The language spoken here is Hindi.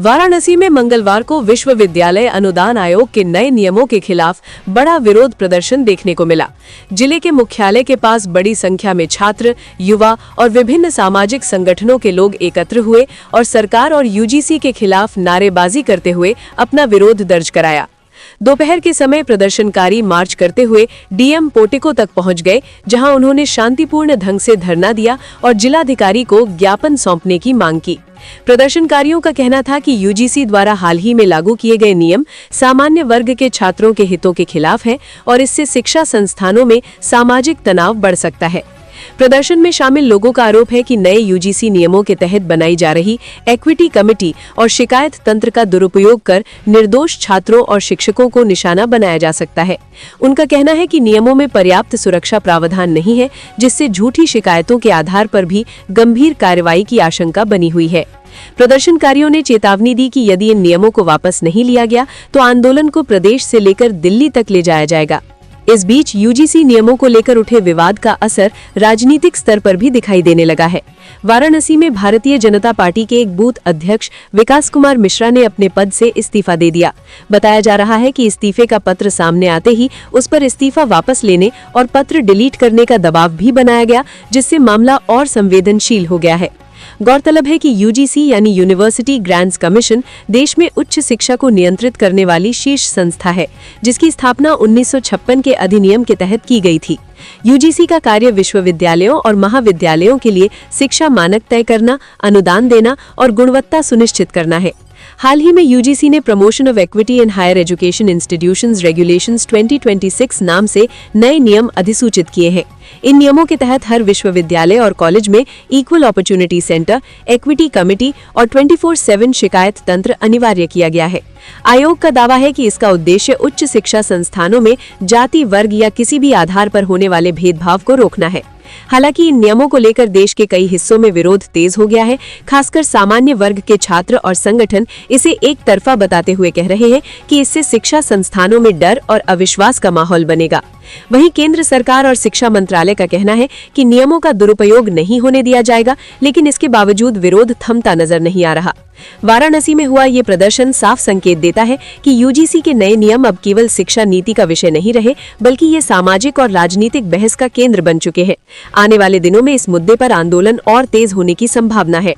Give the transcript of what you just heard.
वाराणसी में मंगलवार को विश्वविद्यालय अनुदान आयोग के नए नियमों के खिलाफ बड़ा विरोध प्रदर्शन देखने को मिला। जिले के मुख्यालय के पास बड़ी संख्या में छात्र, युवा और विभिन्न सामाजिक संगठनों के लोग एकत्र हुए और सरकार और यूजीसी के खिलाफ नारेबाजी करते हुए अपना विरोध दर्ज कराया। दोपहर के समय प्रदर्शनकारी मार्च करते हुए डीएम पोर्टिको तक पहुंच गए, जहां उन्होंने शांतिपूर्ण ढंग से धरना दिया और जिलाधिकारी को ज्ञापन सौंपने की मांग की। प्रदर्शनकारियों का कहना था कि यूजीसी द्वारा हाल ही में लागू किए गए नियम सामान्य वर्ग के छात्रों के हितों के खिलाफ हैं और इससे शिक्षा संस्थानों में सामाजिक तनाव बढ़ सकता है। प्रदर्शन में शामिल लोगों का आरोप है कि नए यूजीसी नियमों के तहत बनाई जा रही इक्विटी कमेटी और शिकायत तंत्र का दुरुपयोग कर निर्दोष छात्रों और शिक्षकों को निशाना बनाया जा सकता है। उनका कहना है कि नियमों में पर्याप्त सुरक्षा प्रावधान नहीं है, जिससे झूठी शिकायतों के आधार पर भी गंभीर कार्रवाई की आशंका बनी हुई है। प्रदर्शनकारियों ने चेतावनी दी कि यदि इन नियमों को वापस नहीं लिया गया तो आंदोलन को प्रदेश से लेकर दिल्ली तक ले जाया जाएगा। इस बीच यूजीसी नियमों को लेकर उठे विवाद का असर राजनीतिक स्तर पर भी दिखाई देने लगा है। वाराणसी में भारतीय जनता पार्टी के एक बूथ अध्यक्ष विकास कुमार मिश्रा ने अपने पद से इस्तीफा दे दिया। बताया जा रहा है कि इस्तीफे का पत्र सामने आते ही उस पर इस्तीफा वापस लेने और पत्र डिलीट करने का दबाव भी बनाया गया, जिससे मामला और संवेदनशील हो गया है। गौरतलब है कि यूजीसी यानी यूनिवर्सिटी ग्रांट्स कमीशन देश में उच्च शिक्षा को नियंत्रित करने वाली शीर्ष संस्था है, जिसकी स्थापना 1956 के अधिनियम के तहत की गई थी। यूजीसी का कार्य विश्वविद्यालयों और महाविद्यालयों के लिए शिक्षा मानक तय करना, अनुदान देना और गुणवत्ता सुनिश्चित करना है। हाल ही में यूजीसी ने promotion of equity in higher education institutions regulations 2026 नाम से नए नियम अधिसूचित किए हैं। इन नियमों के तहत हर विश्वविद्यालय और कॉलेज में equal opportunity centre, equity committee और 24/7 शिकायत तंत्र अनिवार्य किया गया है। आयोग का दावा है कि इसका उद्देश्य उच्च शिक्षा संस्थानों में जाति, वर्ग या किसी भी आधार पर होने वाले भेदभाव को रोकना है। हालांकि इन नियमों को लेकर देश के कई हिस्सों में विरोध तेज हो गया है। खासकर सामान्य वर्ग के छात्र और संगठन इसे एक तरफा बताते हुए कह रहे हैं कि इससे शिक्षा संस्थानों में डर और अविश्वास का माहौल बनेगा। वहीं केंद्र सरकार और शिक्षा मंत्रालय का कहना है कि नियमों का दुरुपयोग नहीं होने दिया जाएगा, लेकिन इसके बावजूद विरोध थमता नजर नहीं आ रहा। वाराणसी में हुआ ये प्रदर्शन साफ संकेत देता है कि यूजीसी के नए नियम अब केवल शिक्षा नीति का विषय नहीं रहे, बल्कि ये सामाजिक और राजनीतिक बहस का केंद्र बन चुके हैं। आने वाले दिनों में इस मुद्दे पर आंदोलन और तेज होने की संभावना है।